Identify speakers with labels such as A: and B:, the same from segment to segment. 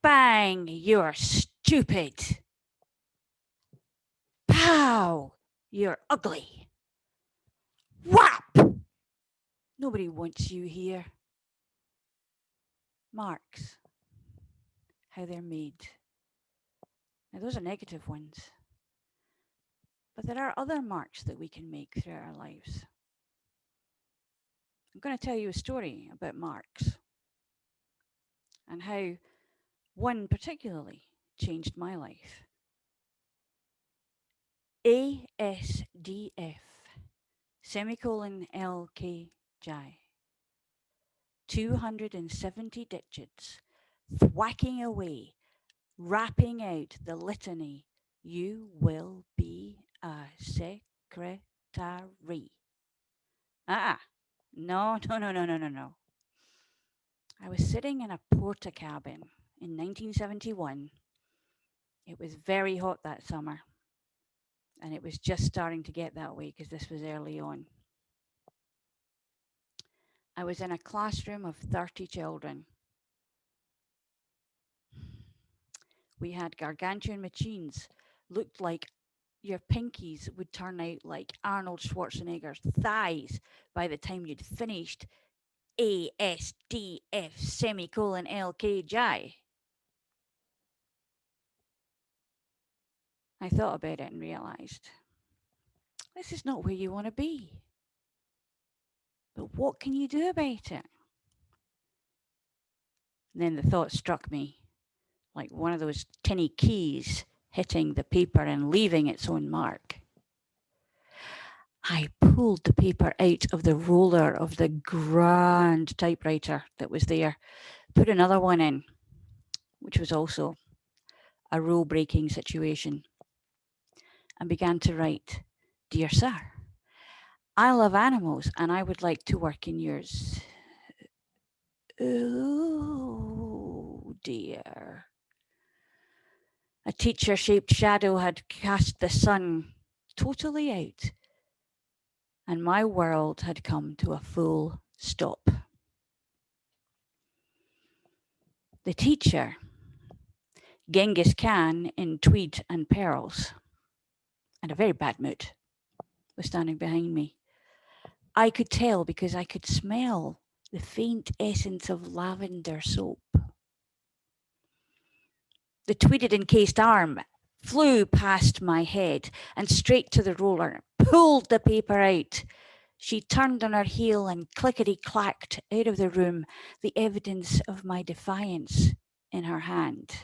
A: Bang, you're stupid. Pow, you're ugly. Whap! Nobody wants you here. Marks, how they're made. Now, those are negative ones, but there are other marks that we can make throughout our lives. I'm going to tell you a story about marks and how one particularly changed my life. ASDF, semicolon LKJ, 270 digits, thwacking away, rapping out the litany, you will be a secretary. No, no, no, no, no, no, no. I was sitting in a porta cabin in 1971. It was very hot that summer, and it was just starting to get that way because this was early on. I was in a classroom of 30 children. We had gargantuan machines, looked like your pinkies would turn out like Arnold Schwarzenegger's thighs by the time you'd finished ASDF semicolon LKJ. I thought about it and realized this is not where you want to be. But what can you do about it? And then the thought struck me like one of those tinny keys hitting the paper and leaving its own mark. I pulled the paper out of the roller of the grand typewriter that was there, put another one in, which was also a rule breaking situation, and began to write, Dear Sir, I love animals and I would like to work in yours. Oh dear. A teacher shaped shadow had cast the sun totally out, and my world had come to a full stop. The teacher, Genghis Khan in tweed and pearls, and a very bad mood, was standing behind me. I could tell because I could smell the faint essence of lavender soap. The tweeded encased arm flew past my head and straight to the roller, pulled the paper out. She turned on her heel and clickety clacked out of the room, the evidence of my defiance in her hand.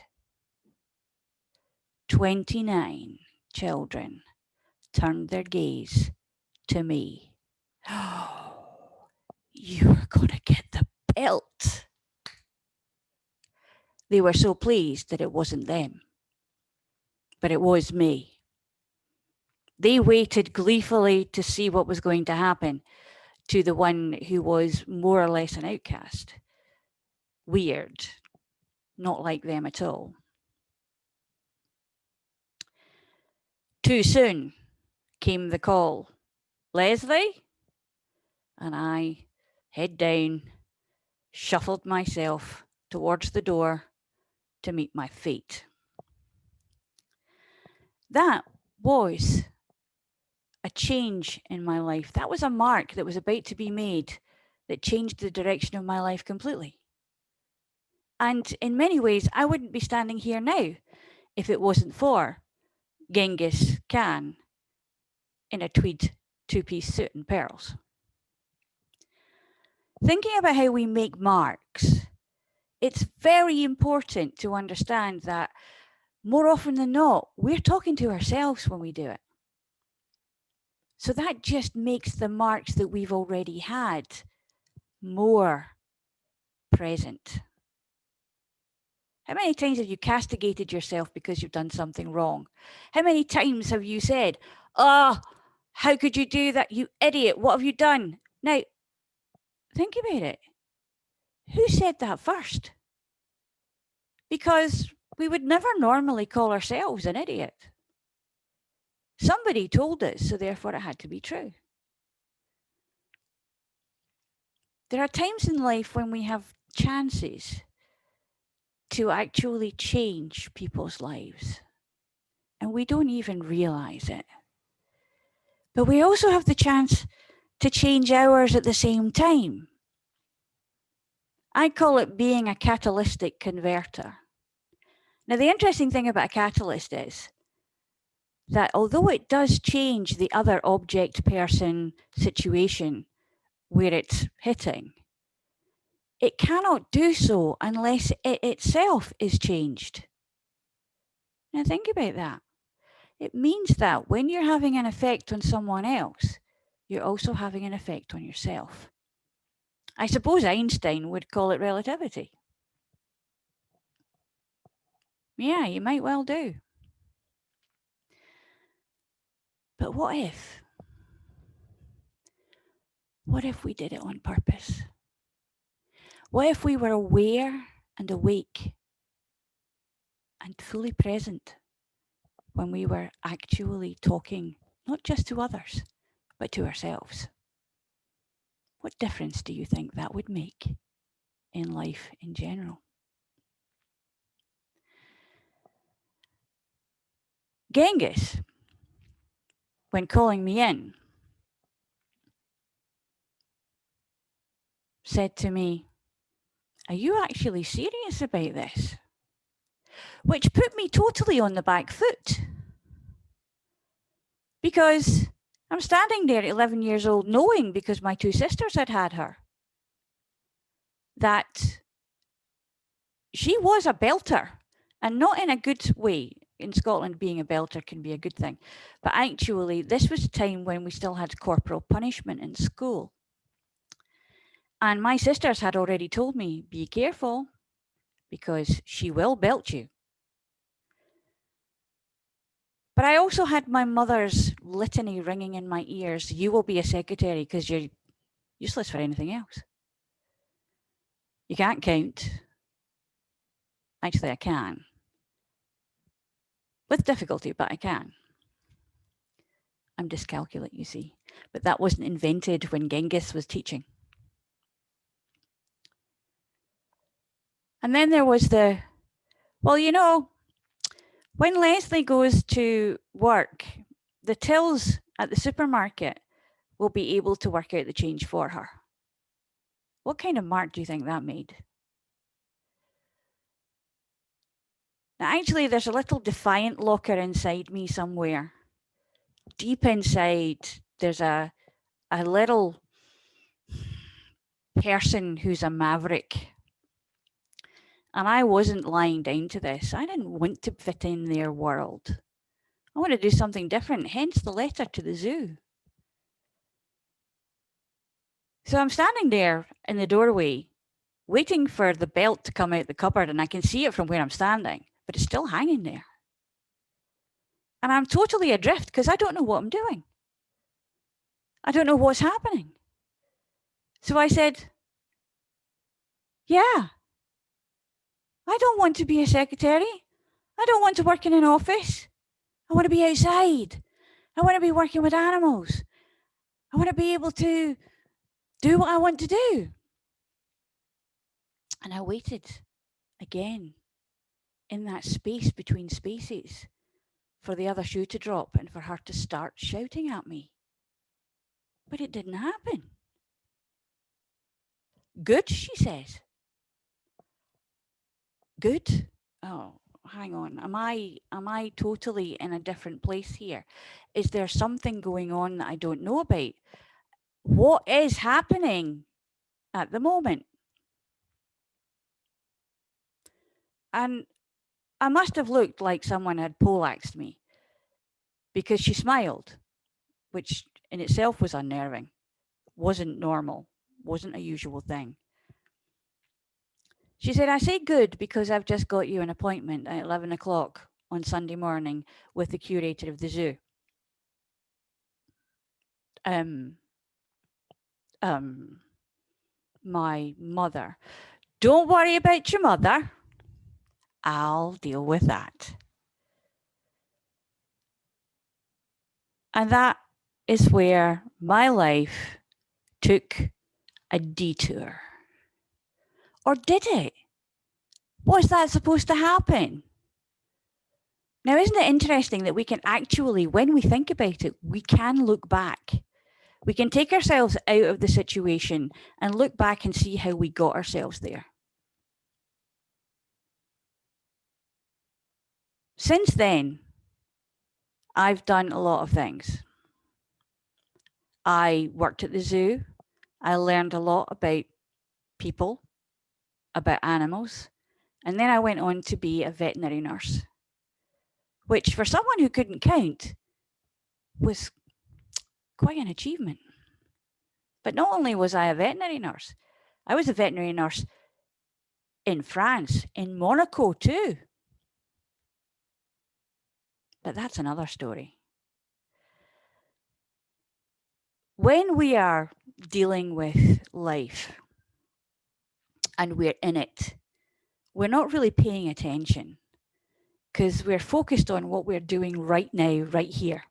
A: 29 children turned their gaze to me. Oh, you're going to get the belt. They were so pleased that it wasn't them, but it was me. They waited gleefully to see what was going to happen to the one who was more or less an outcast. Weird, not like them at all. Too soon came the call. Leslie? And I, head down, shuffled myself towards the door to meet my fate. That was a change in my life. That was a mark that was about to be made that changed the direction of my life completely. And in many ways, I wouldn't be standing here now if it wasn't for Genghis Khan in a tweed two-piece suit and pearls. Thinking about how we make marks, it's very important to understand that more often than not, we're talking to ourselves when we do it. So that just makes the marks that we've already had more present. How many times have you castigated yourself because you've done something wrong? How many times have you said, oh, how could you do that? You idiot. What have you done? Now, think about it. Who said that first? Because we would never normally call ourselves an idiot. Somebody told us, so therefore it had to be true. There are times in life when we have chances to actually change people's lives. And we don't even realize it. But we also have the chance to change ours at the same time. I call it being a catalytic converter. Now, the interesting thing about a catalyst is that although it does change the other object, person, situation where it's hitting, it cannot do so unless it itself is changed. Now, think about that. It means that when you're having an effect on someone else, you're also having an effect on yourself. I suppose Einstein would call it relativity. Yeah, you might well do. But what if? What if we did it on purpose? What if we were aware and awake and fully present when we were actually talking, not just to others, but to ourselves? What difference do you think that would make in life in general? Genghis, when calling me in, said to me, "Are you actually serious about this?" Which put me totally on the back foot. Because I'm standing there at 11 years old knowing, because my two sisters had had her, that she was a belter, and not in a good way. In Scotland, being a belter can be a good thing. But actually, this was a time when we still had corporal punishment in school. And my sisters had already told me, be careful, because she will belt you. But I also had my mother's litany ringing in my ears. You will be a secretary because you're useless for anything else. You can't count. Actually, I can. With difficulty, but I can. I'm dyscalculate, you see. But that wasn't invented when Genghis was teaching. And then there was the, well, you know, when Leslie goes to work, the tills at the supermarket will be able to work out the change for her. What kind of mark do you think that made? Now, actually, there's a little defiant locker inside me somewhere. Deep inside, there's a little person who's a maverick. And I wasn't lying down to this. I didn't want to fit in their world. I want to do something different, hence the letter to the zoo. So I'm standing there in the doorway, waiting for the belt to come out the cupboard, and I can see it from where I'm standing, but it's still hanging there. And I'm totally adrift because I don't know what I'm doing. I don't know what's happening. So I said, yeah, I don't want to be a secretary. I don't want to work in an office. I want to be outside. I want to be working with animals. I want to be able to do what I want to do. And I waited again in that space between spaces for the other shoe to drop and for her to start shouting at me. But it didn't happen. Good, she says. Good? Oh, hang on. Am I totally in a different place here? Is there something going on that I don't know about? What is happening at the moment? And I must have looked like someone had poleaxed me because she smiled, which in itself was unnerving, wasn't normal, wasn't a usual thing. She said, I say good because I've just got you an appointment at 11 o'clock on Sunday morning with the curator of the zoo. My mother. Don't worry about your mother. I'll deal with that. And that is where my life took a detour. Or did it? What's that supposed to happen? Now, isn't it interesting that we can actually, when we think about it, we can look back. We can take ourselves out of the situation and look back and see how we got ourselves there. Since then, I've done a lot of things. I worked at the zoo. I learned a lot about people, about animals, and then I went on to be a veterinary nurse, which for someone who couldn't count was quite an achievement. But not only was I a veterinary nurse, I was a veterinary nurse in France, in Monaco too. But that's another story. When we are dealing with life and we're in it, we're not really paying attention because we're focused on what we're doing right now, right here.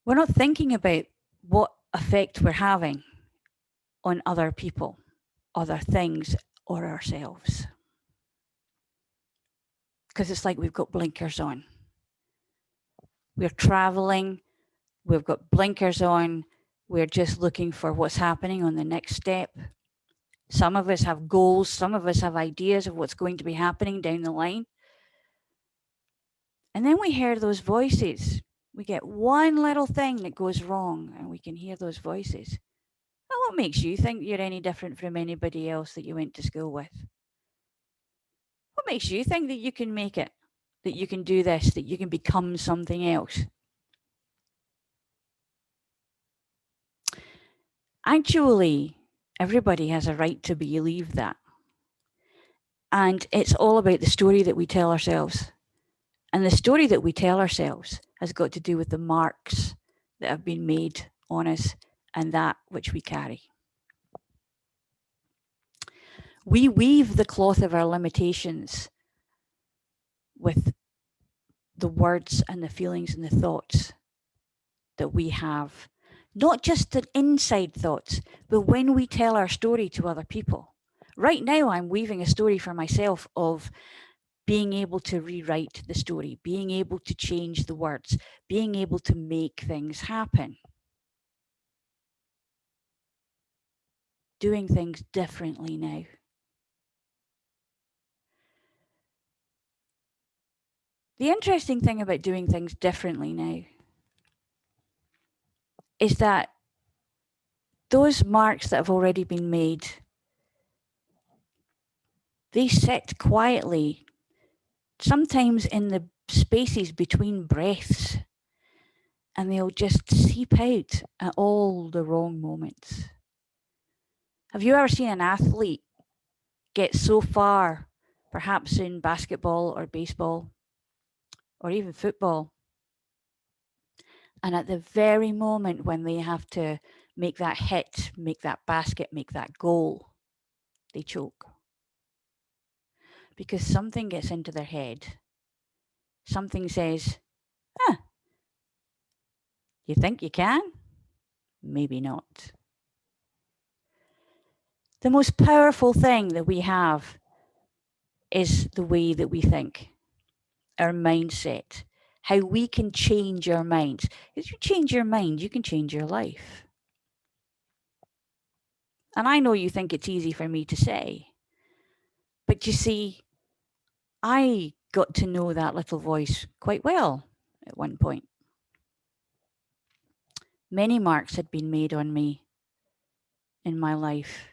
A: We're not thinking about what effect we're having on other people, other things, or ourselves. Because it's like we've got blinkers on. We're traveling, we've got blinkers on, we're just looking for what's happening on the next step. Some of us have goals, some of us have ideas of what's going to be happening down the line. And then we hear those voices. We get one little thing that goes wrong and we can hear those voices. Well, what makes you think you're any different from anybody else that you went to school with? What makes you think that you can make it, that you can do this, that you can become something else? Actually, everybody has a right to believe that. And it's all about the story that we tell ourselves. And the story that we tell ourselves has got to do with the marks that have been made on us and that which we carry. We weave the cloth of our limitations with the words and the feelings and the thoughts that we have. Not just the inside thoughts, but when we tell our story to other people. Right now, I'm weaving a story for myself of being able to rewrite the story, being able to change the words, being able to make things happen. Doing things differently now. The interesting thing about doing things differently now is that those marks that have already been made, they sit quietly, sometimes in the spaces between breaths, and they'll just seep out at all the wrong moments. Have you ever seen an athlete get so far, perhaps in basketball or baseball or even football, and at the very moment when they have to make that hit, make that basket, make that goal, they choke? Because something gets into their head. Something says, you think you can? Maybe not. The most powerful thing that we have is the way that we think, our mindset, how we can change our minds. If you change your mind, you can change your life. And I know you think it's easy for me to say, but you see, I got to know that little voice quite well at one point. Many marks had been made on me in my life.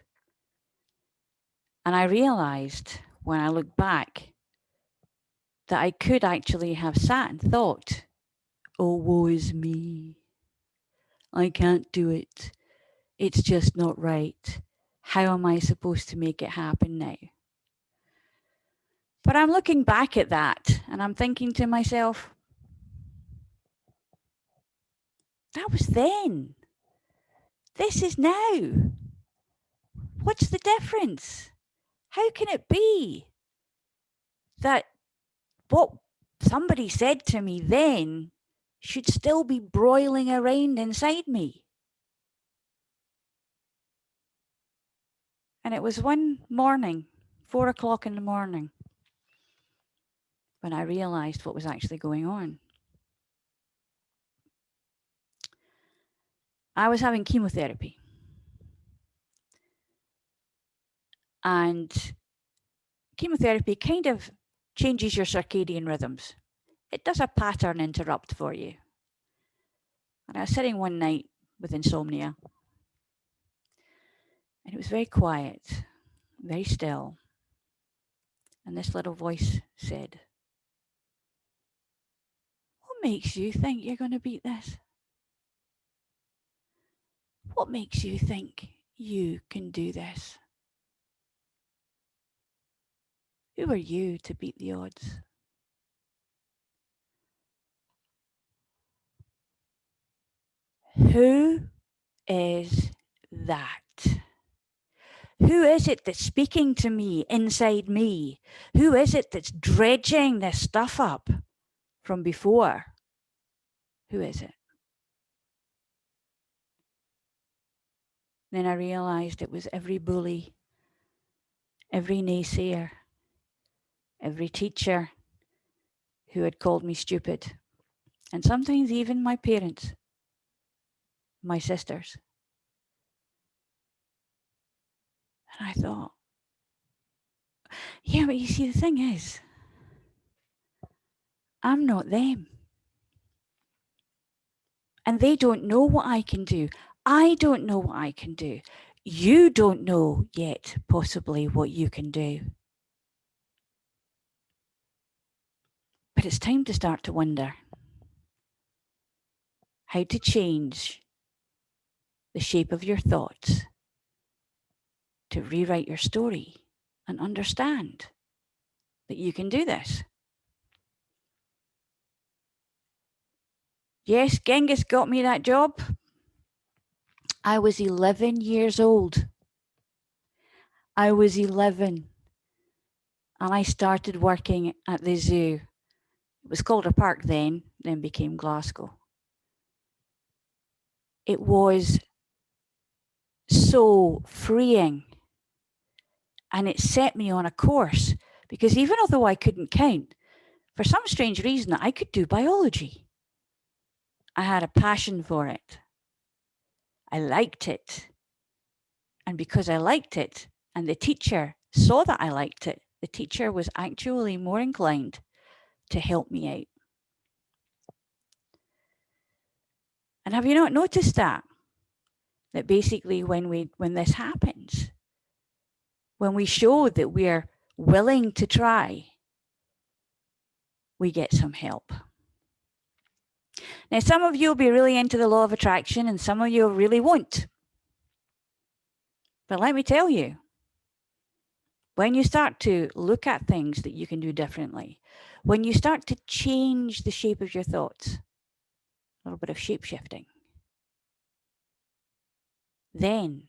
A: And I realized when I look back that I could actually have sat and thought, oh, woe is me. I can't do it. It's just not right. How am I supposed to make it happen now? But I'm looking back at that and I'm thinking to myself, that was then. This is now. What's the difference? How can it be that what somebody said to me then should still be broiling around inside me? And it was one morning, 4 o'clock in the morning, when I realized what was actually going on. I was having chemotherapy. And chemotherapy kind of changes your circadian rhythms. It does a pattern interrupt for you. And I was sitting one night with insomnia, and it was very quiet, very still. And this little voice said, "What makes you think you're going to beat this? What makes you think you can do this? Who are you to beat the odds?" Who is that? Who is it that's speaking to me inside me? Who is it that's dredging this stuff up from before? Who is it? Then I realized it was every bully, every naysayer, every teacher who had called me stupid, and sometimes even my parents, my sisters. And I thought, yeah, but you see, the thing is, I'm not them. And they don't know what I can do. I don't know what I can do. You don't know yet, possibly, what you can do. But it's time to start to wonder how to change the shape of your thoughts, to rewrite your story and understand that you can do this. Yes, Genghis got me that job. I was 11 years old. I was 11. And I started working at the zoo. It was Calder Park then became Glasgow. It was so freeing. And it set me on a course, because even although I couldn't count, for some strange reason, I could do biology. I had a passion for it. I liked it. And because I liked it, and the teacher saw that I liked it, the teacher was actually more inclined to help me out. And have you not noticed that? That basically when this happens, when we show that we're willing to try, we get some help. Now, some of you will be really into the law of attraction and some of you really won't. But let me tell you, when you start to look at things that you can do differently, when you start to change the shape of your thoughts, a little bit of shape shifting, then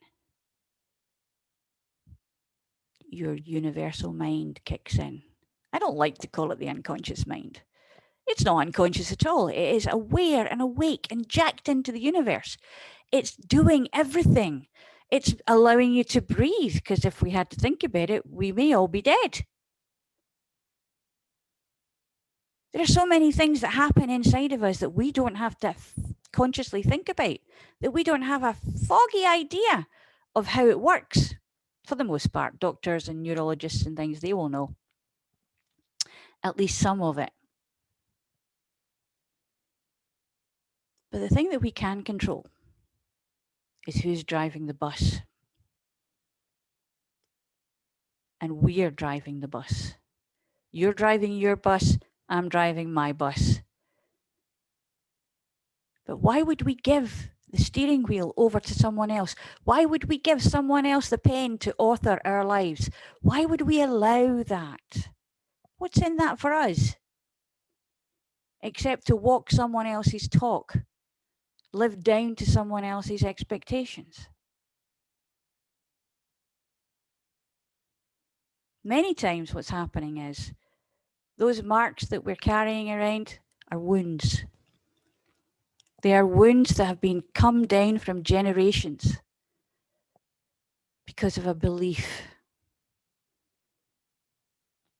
A: your universal mind kicks in. I don't like to call it the unconscious mind. It's not unconscious at all. It is aware and awake and jacked into the universe. It's doing everything. It's allowing you to breathe, because if we had to think about it, we may all be dead. There are so many things that happen inside of us that we don't have to consciously think about, that we don't have a foggy idea of how it works. For the most part, doctors and neurologists and things, they will know at least some of it. But the thing that we can control is who's driving the bus. And we're driving the bus. You're driving your bus, I'm driving my bus. But why would we give the steering wheel over to someone else? Why would we give someone else the pen to author our lives? Why would we allow that? What's in that for us? Except to walk someone else's talk, live down to someone else's expectations. Many times what's happening is those marks that we're carrying around are wounds. They are wounds that have been come down from generations. because of a belief,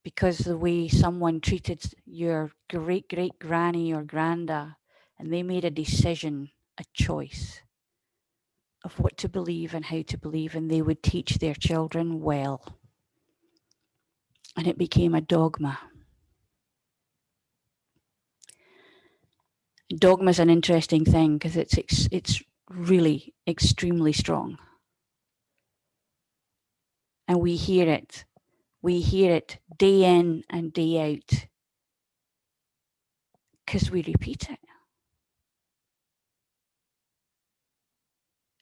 A: because the way someone treated your great great granny or granda, and they made a decision, a choice of what to believe and how to believe, and they would teach their children well. And it became a dogma. Dogma is an interesting thing because it's really extremely strong. And we hear it. We hear it day in and day out because we repeat it.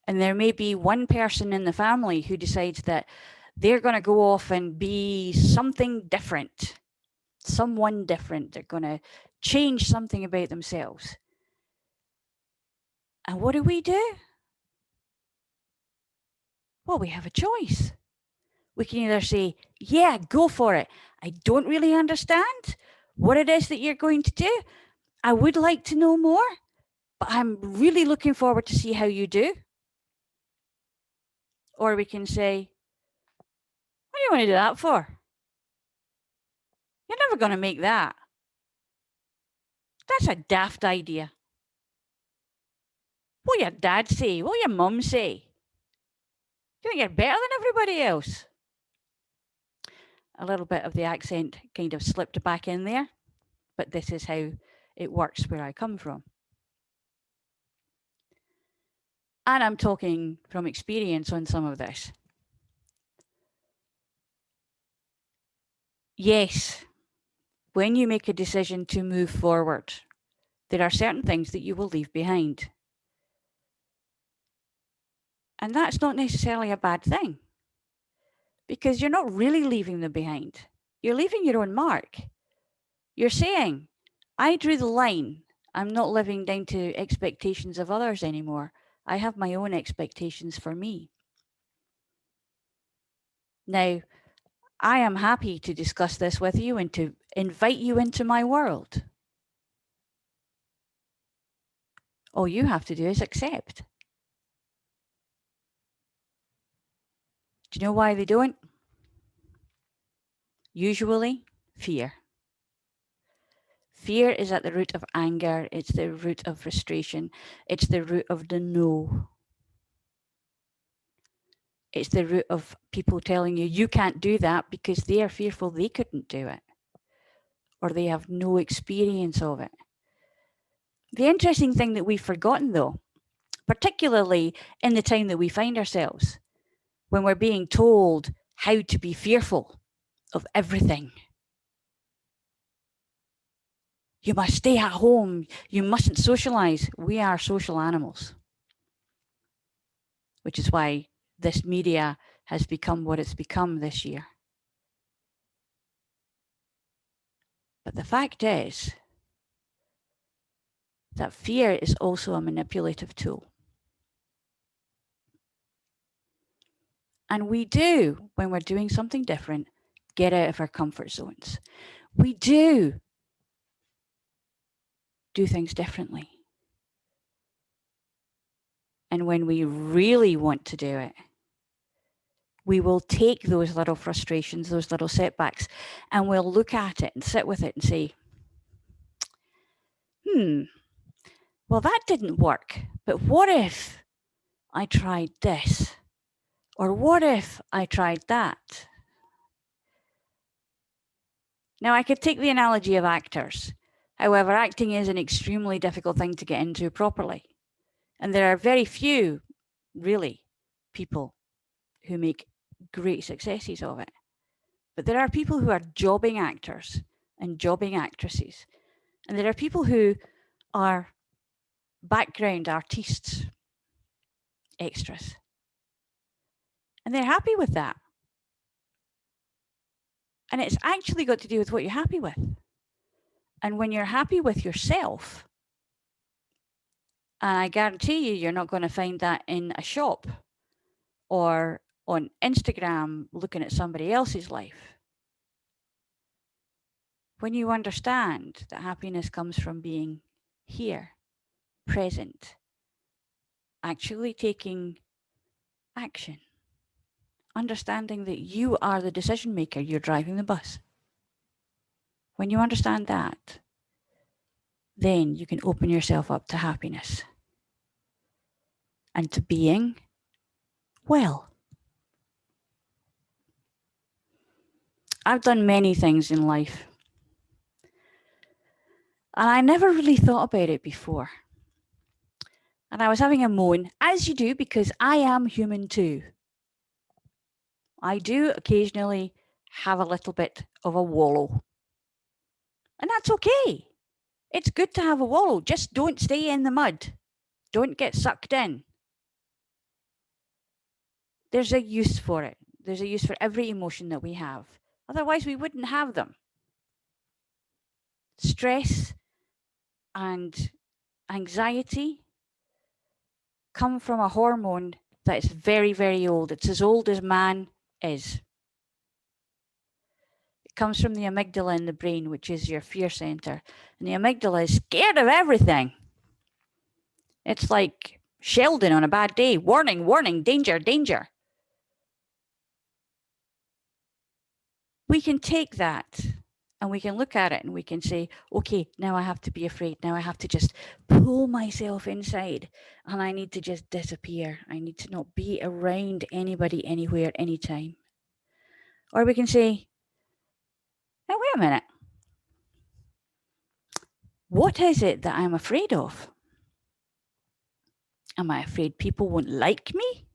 A: And there may be one person in the family who decides that they're going to go off and be something different, someone different. They're going to change something about themselves. And what do? Well, we have a choice. We can either say, yeah, go for it. I don't really understand what it is that you're going to do. I would like to know more, but I'm really looking forward to see how you do. Or we can say, what do you want to do that for? You're never going to make that. That's a daft idea. What will your dad say? What will your mum say? You think you're better than everybody else? A little bit of the accent kind of slipped back in there, but this is how it works where I come from. And I'm talking from experience on some of this. Yes, when you make a decision to move forward, there are certain things that you will leave behind. And that's not necessarily a bad thing because you're not really leaving them behind. You're leaving your own mark. You're saying, I drew the line. I'm not living down to expectations of others anymore. I have my own expectations for me. Now, I am happy to discuss this with you and to invite you into my world. All you have to do is accept. Do you know why they don't? Usually, fear. Fear is at the root of anger. It's the root of frustration. It's the root of the no. It's the root of people telling you can't do that because they are fearful they couldn't do it or they have no experience of it. The interesting thing that we've forgotten, though, particularly in the time that we find ourselves, when we're being told how to be fearful of everything. You must stay at home. You mustn't socialize. We are social animals, which is why this media has become what it's become this year. But the fact is that fear is also a manipulative tool. And we do, when we're doing something different, get out of our comfort zones. We do things differently. And when we really want to do it, we will take those little frustrations, those little setbacks, and we'll look at it and sit with it and say, well, that didn't work. But what if I tried this? Or what if I tried that? Now, I could take the analogy of actors. However, acting is an extremely difficult thing to get into properly. And there are very few, really, people who make great successes of it. But there are people who are jobbing actors and jobbing actresses. And there are people who are background artists, extras. And they're happy with that. And it's actually got to do with what you're happy with. And when you're happy with yourself, and I guarantee you're not going to find that in a shop or on Instagram looking at somebody else's life. When you understand that happiness comes from being here, present, actually taking action, understanding that you are the decision maker, you're driving the bus. When you understand that, then you can open yourself up to happiness and to being well. I've done many things in life, and I never really thought about it before. And I was having a moan, as you do, because I am human too. I do occasionally have a little bit of a wallow. And that's okay. It's good to have a wallow. Just don't stay in the mud. Don't get sucked in. There's a use for it. There's a use for every emotion that we have. Otherwise, we wouldn't have them. Stress and anxiety come from a hormone that is very, very old. It's as old as man is. It comes from the amygdala in the brain, which is your fear center. And the amygdala is scared of everything. It's like Sheldon on a bad day. Warning, warning, danger, danger. We can take that and we can look at it and we can say, okay, now I have to be afraid. Now I have to just pull myself inside and I need to just disappear. I need to not be around anybody, anywhere, anytime. Or we can say, now wait a minute. What is it that I'm afraid of? Am I afraid people won't like me?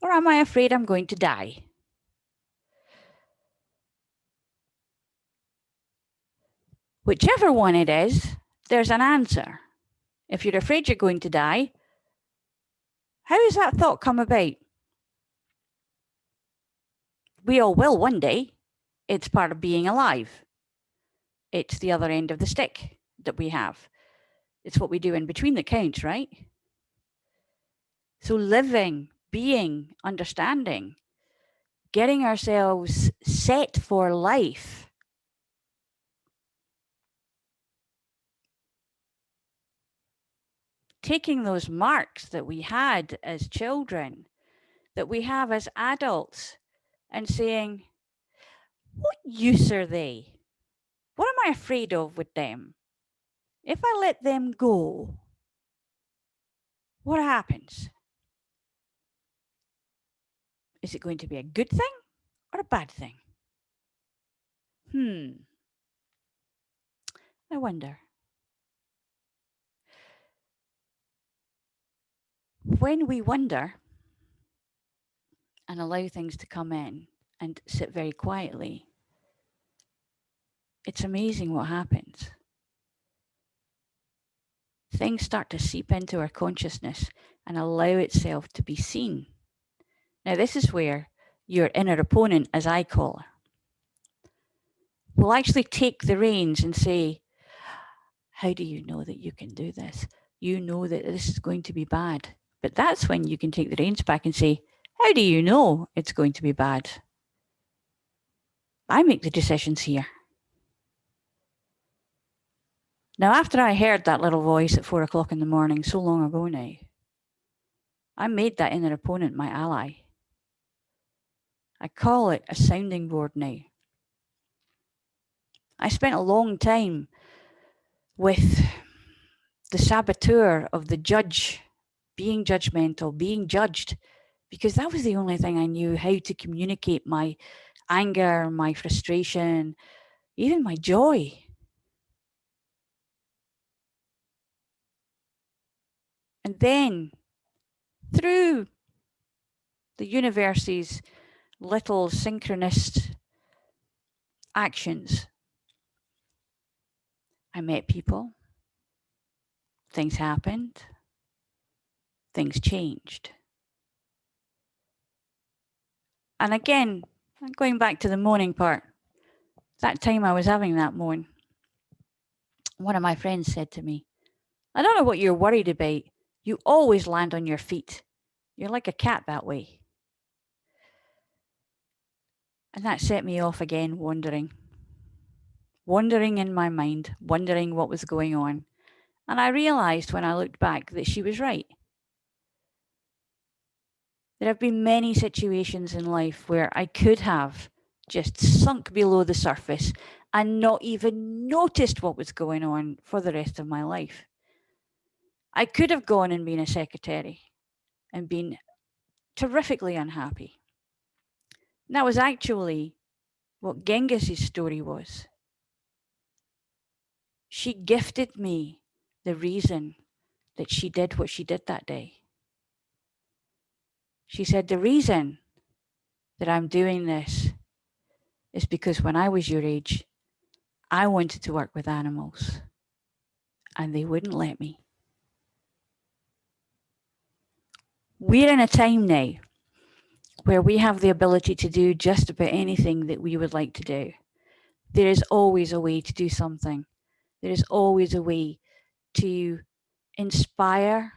A: Or am I afraid I'm going to die? Whichever one it is, there's an answer. If you're afraid you're going to die, how has that thought come about? We all will one day. It's part of being alive. It's the other end of the stick that we have. It's what we do in between that counts, right? So living, being, understanding, getting ourselves set for life. Taking those marks that we had as children, that we have as adults, and saying, what use are they? What am I afraid of with them? If I let them go, what happens? Is it going to be a good thing or a bad thing? I wonder. When we wonder and allow things to come in and sit very quietly, it's amazing what happens. Things start to seep into our consciousness and allow itself to be seen. Now, this is where your inner opponent, as I call her, will actually take the reins and say, how do you know that you can do this? You know that this is going to be bad. But that's when you can take the reins back and say, how do you know it's going to be bad? I make the decisions here. Now, after I heard that little voice at 4 o'clock in the morning so long ago now, I made that inner opponent my ally. I call it a sounding board now. I spent a long time with the saboteur of the judge, being judgmental, being judged, because that was the only thing I knew how to communicate my anger, my frustration, even my joy. And then through the universe's little synchronous actions, I met people, things happened, things changed. And again, going back to the moaning part, that time I was having that moan, one of my friends said to me, I don't know what you're worried about. You always land on your feet. You're like a cat that way. And that set me off again, wandering in my mind, wondering what was going on. And I realized when I looked back that she was right. There have been many situations in life where I could have just sunk below the surface and not even noticed what was going on for the rest of my life. I could have gone and been a secretary and been terrifically unhappy. And that was actually what Genghis's story was. She gifted me the reason that she did what she did that day. She said, the reason that I'm doing this is because when I was your age, I wanted to work with animals and they wouldn't let me. We're in a time now where we have the ability to do just about anything that we would like to do. There is always a way to do something. There is always a way to inspire,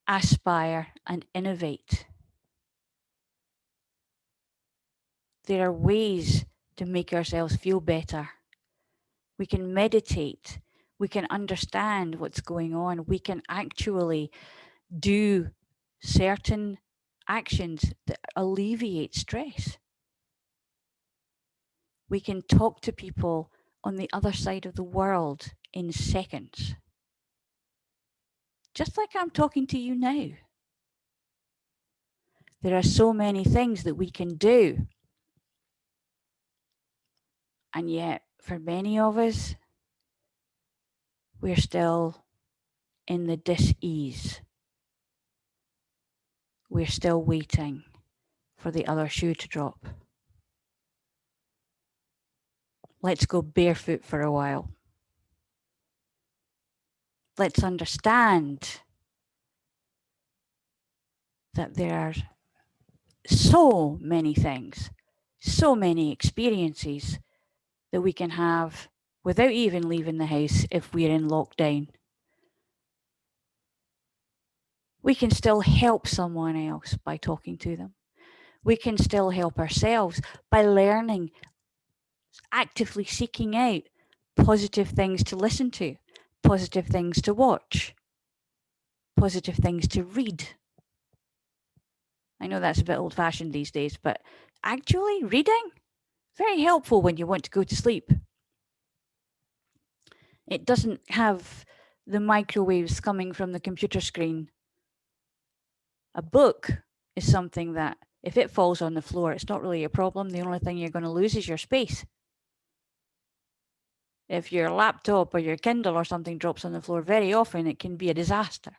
A: aspire, and innovate. There are ways to make ourselves feel better. We can meditate. We can understand what's going on. We can actually do certain actions that alleviate stress. We can talk to people on the other side of the world in seconds. Just like I'm talking to you now. There are so many things that we can do. And yet, for many of us, we're still in the dis-ease. We're still waiting for the other shoe to drop. Let's go barefoot for a while. Let's understand that there are so many things, so many experiences that we can have without even leaving the house if we're in lockdown. We can still help someone else by talking to them. We can still help ourselves by learning, actively seeking out positive things to listen to, positive things to watch, positive things to read. I know that's a bit old-fashioned these days, but actually reading, very helpful when you want to go to sleep. It doesn't have the microwaves coming from the computer screen. A book is something that if it falls on the floor, it's not really a problem. The only thing you're going to lose is your space. If your laptop or your Kindle or something drops on the floor, very often it can be a disaster.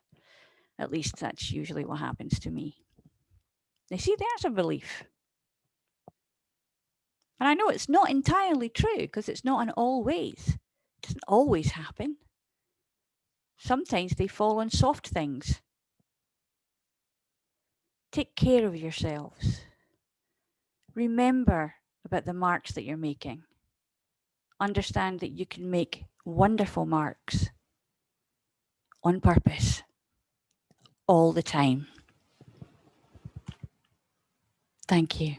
A: At least that's usually what happens to me. You see, there's a belief. And I know it's not entirely true because it's not in all ways. It doesn't always happen. Sometimes they fall on soft things. Take care of yourselves. Remember about the marks that you're making. Understand that you can make wonderful marks on purpose all the time. Thank you.